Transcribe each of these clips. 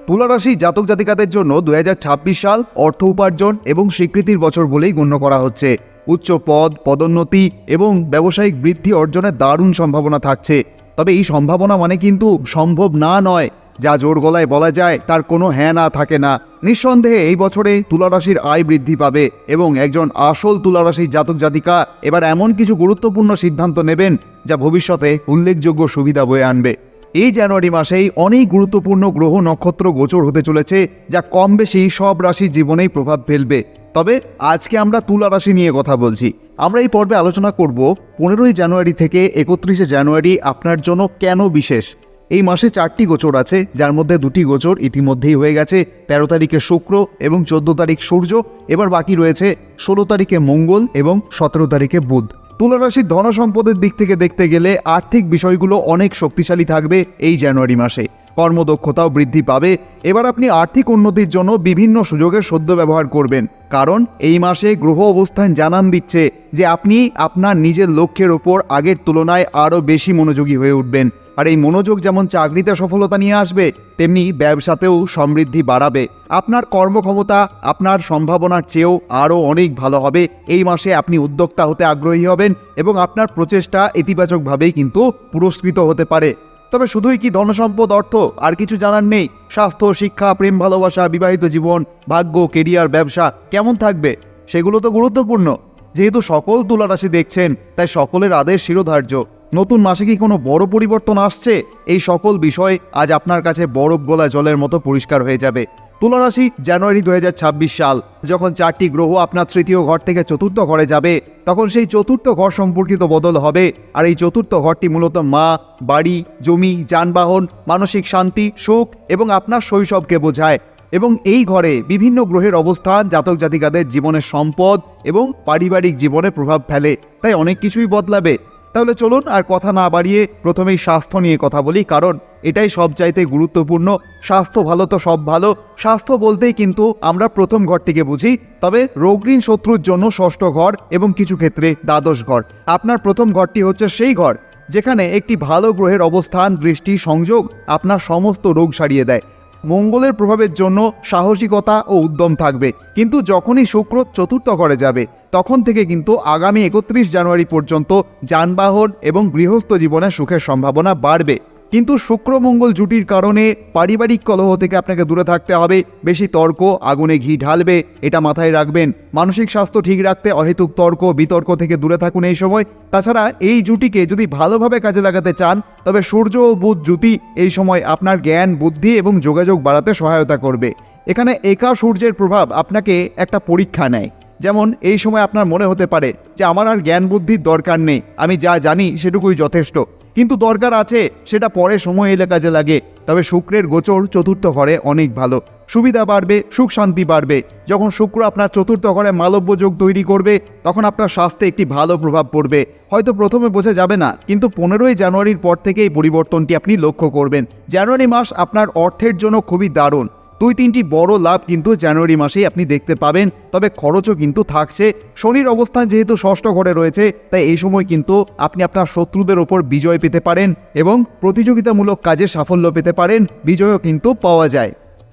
তুলা রাশি জাতক জাতিকাদের জন্য 2026 সাল অর্থ উপার্জন এবং স্বীকৃতির বছর বলেই গণ্য করা হচ্ছে। উচ্চ পদ, পদোন্নতি এবং ব্যবসায়িক বৃদ্ধি অর্জনের দারুণ সম্ভাবনা থাকছে। তবে এই সম্ভাবনা মানে কিন্তু সম্ভব না নয়। যা জোর গলায় বলা যায় তার কোনো হ্যাঁ না থাকে না। নিঃসন্দেহে এই বছরে তুলা রাশির আয় বৃদ্ধি পাবে এবং একজন আসল তুলা রাশির জাতক জাতিকা এবার এমন কিছু গুরুত্বপূর্ণ সিদ্ধান্ত নেবেন যা ভবিষ্যতে উল্লেখযোগ্য সুবিধা বয়ে আনবে। এই জানুয়ারি মাসেই অনেক গুরুত্বপূর্ণ গ্রহ নক্ষত্র গোচর হতে চলেছে, যা কম বেশি সব রাশির জীবনেই প্রভাব ফেলবে। তবে আজকে আমরা তুলা রাশি নিয়ে কথা বলছি। আমরা এই পর্বে আলোচনা করব 15ই জানুয়ারি থেকে 31শে জানুয়ারি আপনার জন্য কেন বিশেষ। এই মাসে 4টি গোচর আছে, যার মধ্যে 2টি গোচর ইতিমধ্যেই হয়ে গেছে। 13 তারিখে শুক্র এবং 14 তারিখ সূর্য। এবার বাকি রয়েছে 16 তারিখে মঙ্গল এবং 17 তারিখে বুধ। তুলা রাশির ধন সম্পদের দিক থেকে দেখতে গেলে আর্থিক বিষয়গুলো অনেক শক্তিশালী থাকবে এই জানুয়ারি মাসে। কর্মদক্ষতাও বৃদ্ধি পাবে। এবার আপনি আর্থিক উন্নতির জন্য বিভিন্ন সুযোগের সদ্ব্যবহার করবেন, কারণ এই মাসে গ্রহ অবস্থান জানান দিচ্ছে যে আপনি আপনার নিজের লক্ষ্যের ওপর আগের তুলনায় আরও বেশি মনোযোগী হয়ে উঠবেন। আর এই মনোযোগ যেমন চাকরিতে সফলতা নিয়ে আসবে, তেমনি ব্যবসাতেও সমৃদ্ধি বাড়াবে। আপনার কর্মক্ষমতা আপনার সম্ভাবনার চেয়েও আরও অনেক ভালো হবে। এই মাসে আপনি উদ্যোক্তা হতে আগ্রহী হবেন এবং আপনার প্রচেষ্টা ইতিবাচকভাবেই কিন্তু পুরস্কৃত হতে পারে। তবে শুধুই কি ধনসম্পদ, অর্থ আর কিছু জানার নেই? স্বাস্থ্য, শিক্ষা, প্রেম, ভালোবাসা, বিবাহিত জীবন, ভাগ্য, কেরিয়ার, ব্যবসা কেমন থাকবে সেগুলো তো গুরুত্বপূর্ণ। যেহেতু সকল তুলা রাশি দেখছেন, তাই সকলের আদেশ শিরোধার্য। নতুন মাসে কি কোনো বড় পরিবর্তন আসছে? এই সকল বিষয় আজ আপনার কাছে বরফ গলা জলের মতো পরিষ্কার হয়ে যাবে। তুলা রাশি জানুয়ারি 2026 সাল যখন 4টি গ্রহ আপনার তৃতীয় ঘর থেকে চতুর্থ ঘরে যাবে, তখন সেই চতুর্থ ঘর সম্পর্কিত বদল হবে। আর এই চতুর্থ ঘরটি মূলত মা, বাড়ি, জমি, যানবাহন, মানসিক শান্তি, সুখ এবং আপনার শৈশবকে বোঝায়। এবং এই ঘরে বিভিন্ন গ্রহের অবস্থান জাতক জাতিকাদের জীবনের সম্পদ এবং পারিবারিক জীবনে প্রভাব ফেলে, তাই অনেক কিছুই বদলাবে। তাহলে চলুন আর কথা না বাড়িয়ে প্রথমেই স্বাস্থ্য নিয়ে কথা বলি, কারণ এটাই সবচাইতে গুরুত্বপূর্ণ। স্বাস্থ্য ভালো তো সব ভালো। স্বাস্থ্য বলতেই কিন্তু আমরা প্রথম ঘরটিকে বুঝি, তবে রোগঋণ শত্রুর জন্য ষষ্ঠ ঘর এবং কিছু ক্ষেত্রে দ্বাদশ ঘর। আপনার প্রথম ঘরটি হচ্ছে সেই ঘর যেখানে একটি ভালো গ্রহের অবস্থান, দৃষ্টি, সংযোগ আপনার সমস্ত রোগ সারিয়ে দেয়। মঙ্গলের প্রভাবের জন্য সাহসিকতা ও উদ্যম থাকবে, কিন্তু যখনই শুক্র চতুর্থ ঘরে যাবে তখন থেকে কিন্তু আগামী 31 জানুয়ারি পর্যন্ত যানবাহন এবং গৃহস্থ জীবনে সুখের সম্ভাবনা বাড়বে। কিন্তু শুক্র মঙ্গল জুটির কারণে পারিবারিক কলহ থেকে আপনাকে দূরে থাকতে হবে। বেশি তর্ক আগুনে ঘি ঢালবে, এটা মাথায় রাখবেন। মানসিক স্বাস্থ্য ঠিক রাখতে অহেতুক তর্ক বিতর্ক থেকে দূরে থাকুন এই সময়। তাছাড়া এই জুটিকে যদি ভালোভাবে কাজে লাগাতে চান, তবে সূর্য ও বুধ জুটি এই সময় আপনার জ্ঞান, বুদ্ধি এবং যোগাযোগ বাড়াতে সহায়তা করবে। এখানে একা সূর্যের প্রভাব আপনাকে একটা পরীক্ষা নেয়। যেমন এই সময় আপনার মনে হতে পারে যে আমার আর জ্ঞান বুদ্ধির দরকার নেই, আমি যা জানি সেটুকুই যথেষ্ট। কিন্তু দরকার আছে, সেটা পরে সময় এলে কাজে লাগে। তবে শুক্রের গোচর চতুর্থ ঘরে অনেক ভালো, সুবিধা বাড়বে, সুখ শান্তি বাড়বে। যখন শুক্র আপনার চতুর্থ ঘরে মালব্য যোগ তৈরি করবে, তখন আপনার স্বাস্থ্যে একটি ভালো প্রভাব পড়বে। হয়তো প্রথমে বোঝা যাবে না, কিন্তু 15ই জানুয়ারির পর থেকে এই পরিবর্তনটি আপনি লক্ষ্য করবেন। জানুয়ারি মাস আপনার অর্থের জন্য খুবই দারুণ। 2-3টি বড় লাভ কিন্তু জানুয়ারি মাসেই আপনি দেখতে পাবেন, তবে খরচও কিন্তু থাকছে। শনির অবস্থান যেহেতু ষষ্ঠ ঘরে রয়েছে, তাই এই সময় কিন্তু আপনি আপনার শত্রুদের ওপর বিজয় পেতে পারেন এবং প্রতিযোগিতামূলক কাজে সাফল্য পেতে পারেন। বিজয়ও কিন্তু পাওয়া যায়।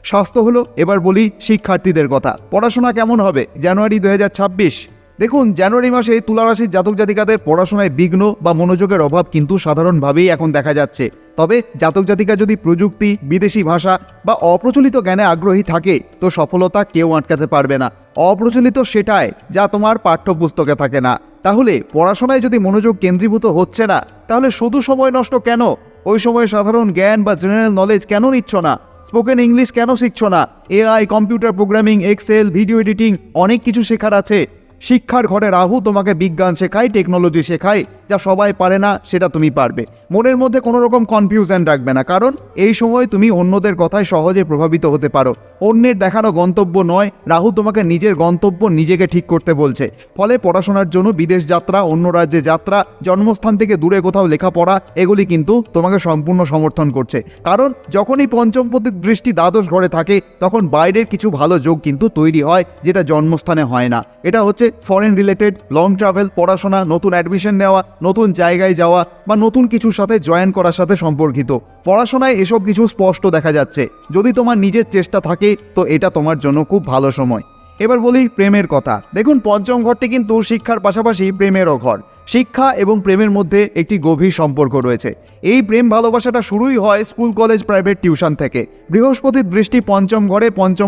স্বাস্থ্য হলো, এবার বলি শিক্ষার্থীদের কথা। পড়াশোনা কেমন হবে জানুয়ারি 2026? দেখুন, জানুয়ারি মাসে তুলা রাশির জাতক জাতিকাদের পড়াশোনায় বিঘ্ন বা মনোযোগের অভাব কিন্তু সাধারণভাবেই এখন দেখা যাচ্ছে। তবে জাতক জাতিকা যদি প্রযুক্তি, বিদেশি ভাষা বা অপ্রচলিত জ্ঞানে আগ্রহী থাকে, তো সফলতা কেউ আটকাতে পারবে না। অপ্রচলিত সেটাই যা তোমার পাঠ্যপুস্তকে থাকে না। তাহলে পড়াশোনায় যদি মনোযোগ কেন্দ্রীভূত হচ্ছে না, তাহলে শুধু সময় নষ্ট কেন? ওই সময় সাধারণ জ্ঞান বা জেনারেল নলেজ কেন নিচ্ছ না? স্পোকেন ইংলিশ কেন শিখছো না? AI, computer programming, Excel, video editing, অনেক কিছু শেখার আছে। শিক্ষার ঘরে রাহু তোমাকে বিজ্ঞান শেখায়, টেকনোলজি শেখায়, যা সবাই পারে না সেটা তুমি পারবে। মনের মধ্যে কোনো রকম কনফিউশন রাখবে না, কারণ এই সময় তুমি অন্যদের কথায় সহজে প্রভাবিত হতে পারো। অন্যের দেখানো গন্তব্য নয়, রাহু তোমাকে নিজের গন্তব্য নিজেকে ঠিক করতে বলছে। ফলে পড়াশোনার জন্য বিদেশ যাত্রা, অন্য রাজ্যে যাত্রা, জন্মস্থান থেকে দূরে কোথাও লেখাপড়া, এগুলি কিন্তু তোমাকে সম্পূর্ণ সমর্থন করছে। কারণ যখনই পঞ্চমপতির দৃষ্টি দ্বাদশ ঘরে থাকে তখন বাইরের কিছু ভালো যোগ কিন্তু তৈরি হয়, যেটা জন্মস্থানে হয় না। এটা হচ্ছে ফরেন রিলেটেড, লং ট্রাভেল, পড়াশোনা, নতুন অ্যাডমিশন নেওয়া, নতুন জায়গায় যাওয়া বা নতুন কিছুর সাথে জয়েন করার সাথে সম্পর্কিত। পড়াশোনায় এসব কিছু স্পষ্ট দেখা যাচ্ছে। যদি তোমার নিজের চেষ্টা থাকে তো এটা তোমার জন্য খুব ভালো সময়। এবার বলি প্রেমের কথা। দেখুন, পঞ্চম ঘরটি কিন্তু শিক্ষার পাশাপাশি প্রেমেরও ঘর। শিক্ষা এবং প্রেমের মধ্যে একটি গভীর সম্পর্ক রয়েছে। এই প্রেম ভালোবাসাটা শুরুই হয় স্কুল, কলেজ, প্রাইভেট টিউশন থেকে। বৃহস্পতির দৃষ্টি পঞ্চম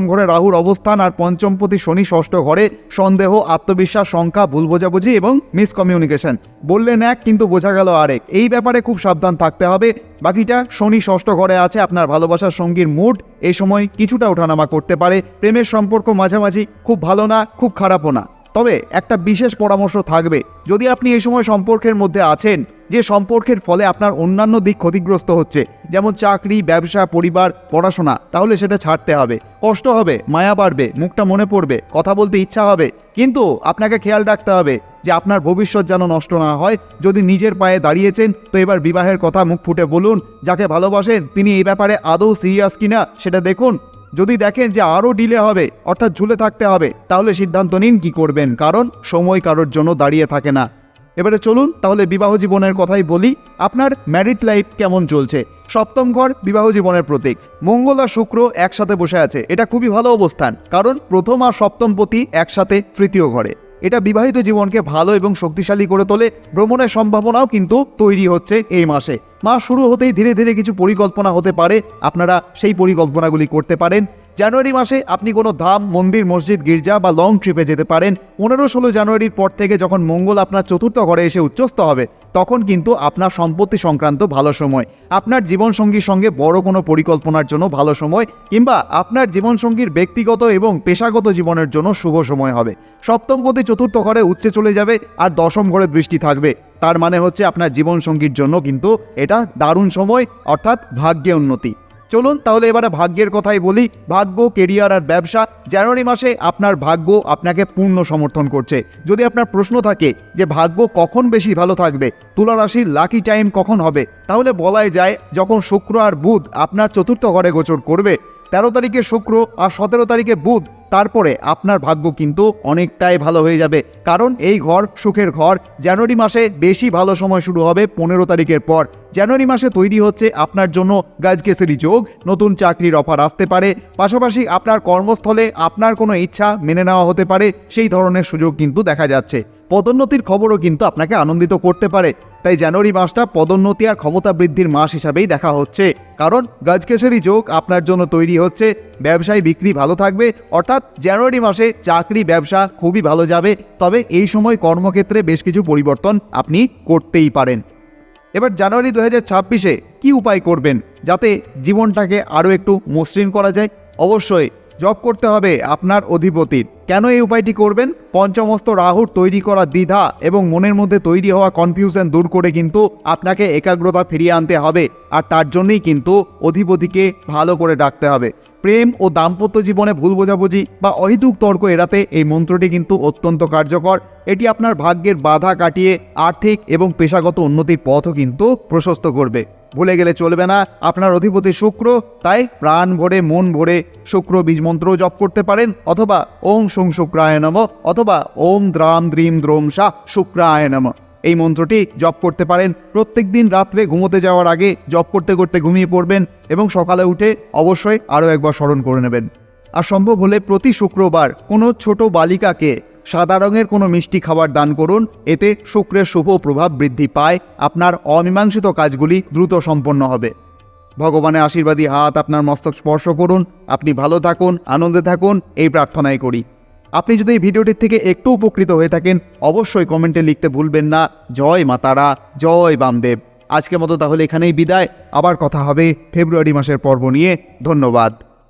ঘরে রাহুর অবস্থান, আর পঞ্চমপতি শনি ষষ্ঠ ঘরে সন্দেহ, আত্মবিশ্বাস, শঙ্কা, ভুল বোঝাবুঝি এবং মিসকমিউনিকেশন। বললেন এক কিন্তু বোঝা গেল আরেক। এই ব্যাপারে খুব সাবধান থাকতে হবে। বাকিটা শনি ষষ্ঠ ঘরে আছে। আপনার ভালোবাসার সঙ্গীর মুড এই সময় কিছুটা ওঠানামা করতে পারে। প্রেমের সম্পর্ক মাঝামাঝি, খুব ভালো না, খুব খারাপও না। তবে একটা বিশেষ পরামর্শ থাকবে, যদি আপনি এই সময় সম্পর্কের মধ্যে আছেন যে সম্পর্কের ফলে আপনার অন্যান্য দিক ক্ষতিগ্রস্ত হচ্ছে, যেমন চাকরি, ব্যবসা, পরিবার, পড়াশোনা, তাহলে সেটা ছাড়তে হবে। কষ্ট হবে, মায়া বাড়বে, মুখটা মনে পড়বে, কথা বলতে ইচ্ছা হবে, কিন্তু আপনাকে খেয়াল রাখতে হবে যে আপনার ভবিষ্যৎ যেন নষ্ট না হয়। যদি নিজের পায়ে দাঁড়িয়েছেন তো এবার বিবাহের কথা মুখ ফুটে বলুন। যাকে ভালোবাসেন তিনি এই ব্যাপারে আদৌ সিরিয়াস কিনা সেটা দেখুন। যদি দেখেন যে আরও ডিলে হবে, অর্থাৎ ঝুলে থাকতে হবে, তাহলে সিদ্ধান্ত নিন কি করবেন, কারণ সময় কারোর জন্য দাঁড়িয়ে থাকে না। এবারে চলুন তাহলে বিবাহ জীবনের কথাই বলি। আপনার ম্যারিড লাইফ কেমন চলছে? সপ্তম ঘর বিবাহ জীবনের প্রতীক। মঙ্গল আর শুক্র একসাথে বসে আছে। এটা খুবই ভালো অবস্থান, কারণ প্রথম আর সপ্তম পতি একসাথে তৃতীয় ঘরে। এটা বিবাহিত জীবনকে ভালো এবং শক্তিশালী করে তোলে। ভ্রমণের সম্ভাবনাও কিন্তু তৈরি হচ্ছে এই মাসে। মাস শুরু হতেই ধীরে ধীরে কিছু পরিকল্পনা হতে পারে, আপনারা সেই পরিকল্পনাগুলি করতে পারেন। জানুয়ারি মাসে আপনি কোনো ধাম, মন্দির, মসজিদ, গির্জা বা লং ট্রিপে যেতে পারেন। 15-16 জানুয়ারির পর থেকে যখন মঙ্গল আপনার চতুর্থ ঘরে এসে উচ্চস্থ হবে, তখন কিন্তু আপনার সম্পত্তি সংক্রান্ত ভালো সময়। আপনার জীবনসঙ্গীর সঙ্গে বড় কোনো পরিকল্পনার জন্য ভালো সময়, কিংবা আপনার জীবনসঙ্গীর ব্যক্তিগত এবং পেশাগত জীবনের জন্য শুভ সময় হবে। সপ্তমপতি চতুর্থ ঘরে উচ্চে চলে যাবে আর দশম ঘরে দৃষ্টি থাকবে। তার মানে হচ্ছে আপনার জীবনসঙ্গীর জন্য কিন্তু এটা দারুণ সময়, অর্থাৎ ভাগ্যে উন্নতি। চলুন তাহলে এবারে ভাগ্যের কথাই বলি। ভাগ্য, কেরিয়ার আর ব্যবসা। জানুয়ারি মাসে আপনার ভাগ্য আপনাকে পূর্ণ সমর্থন করছে। যদি আপনার প্রশ্ন থাকে যে ভাগ্য কখন বেশি ভালো থাকবে, তুলা রাশির লাকি টাইম কখন হবে, তাহলে বলাই যায় যখন শুক্র আর বুধ আপনার চতুর্থ ঘরে গোচর করবে। 13 তারিখে শুক্র আর 17 তারিখে বুধ, তারপরে আপনার ভাগ্য কিন্তু অনেকটাই ভালো হয়ে যাবে। কারণ এই ঘর সুখের ঘর। জানুয়ারি মাসে বেশি ভালো সময় শুরু হবে 15 তারিখের পর। জানুয়ারি মাসে তৈরি হচ্ছে আপনার জন্য গাজকেসরি যোগ। নতুন চাকরির অফার আসতে পারে। পাশাপাশি আপনার কর্মস্থলে আপনার কোনো ইচ্ছা মেনে নেওয়া হতে পারে, সেই ধরনের সুযোগ কিন্তু দেখা যাচ্ছে। পদোন্নতির খবরও কিন্তু আপনাকে আনন্দিত করতে পারে। তাই জানুয়ারি মাসটা পদোন্নতি আর ক্ষমতা বৃদ্ধির মাস হিসাবেই দেখা হচ্ছে, কারণ গাজকেসরি যোগ আপনার জন্য তৈরি হচ্ছে। ব্যবসায় বিক্রি ভালো থাকবে, অর্থাৎ জানুয়ারি মাসে চাকরি, ব্যবসা খুবই ভালো যাবে। তবে এই সময় কর্মক্ষেত্রে বেশ কিছু পরিবর্তন আপনি করতেই পারেন। এবার জানুয়ারি 2026-এ কী উপায় করবেন যাতে জীবনটাকে আরও একটু মসৃণ করা যায়? অবশ্যই জব করতে হবে আপনার অধিপতির। কেন এই উপায়টি করবেন? পঞ্চমস্ত রাহুর তৈরি করা দ্বিধা এবং মনের মধ্যে তৈরি হওয়া কনফিউশন দূর করে কিন্তু আপনাকে একাগ্রতা ফিরিয়ে আনতে হবে। আর তার জন্যই কিন্তু অধিপতিকে ভালো করে ডাকতে হবে। প্রেম ও দাম্পত্য জীবনে ভুল বোঝাবুঝি বা অহেতুক তর্ক এড়াতে এই মন্ত্রটি কিন্তু অত্যন্ত কার্যকর। এটি আপনার ভাগ্যের বাধা কাটিয়ে আর্থিক এবং পেশাগত উন্নতির পথও কিন্তু প্রশস্ত করবে। ভুলে গেলে চলবে না, আপনার অধিপতি শুক্র। তাই প্রাণ ভরে, মন ভরে শুক্র বীজ মন্ত্র জপ করতে পারেন, অথবা ওং শুং শুক্রায় নমঃ, অথবা ওম দ্রাম দ্রিম দ্রোম সা শুক্রায় নমঃ, এই মন্ত্রটি জপ করতে পারেন। প্রত্যেক দিন রাত্রে ঘুমোতে যাওয়ার আগে জপ করতে করতে ঘুমিয়ে পড়বেন এবং সকালে উঠে অবশ্যই আরও একবার স্মরণ করে নেবেন। আর সম্ভব হলে প্রতি শুক্রবার কোনো ছোট বালিকাকে সাদা রঙের কোনো মিষ্টি খাবার দান করুন। এতে শুক্রের শুভ প্রভাব বৃদ্ধি পায়। আপনার অমীমাংসিত কাজগুলি দ্রুত সম্পন্ন হবে। ভগবানের আশীর্বাদী হাত আপনার মস্তক স্পর্শ করুন। আপনি ভালো থাকুন, আনন্দে থাকুন, এই প্রার্থনাই করি। আপনি যদি এই ভিডিওটির থেকে একটু উপকৃত হয়ে থাকেন, অবশ্যই কমেন্টে লিখতে ভুলবেন না জয় মা তারা, জয় বামদেব। আজকের মতো তাহলে এখানেই বিদায়। আবার কথা হবে ফেব্রুয়ারি মাসের পর্ব নিয়ে। ধন্যবাদ।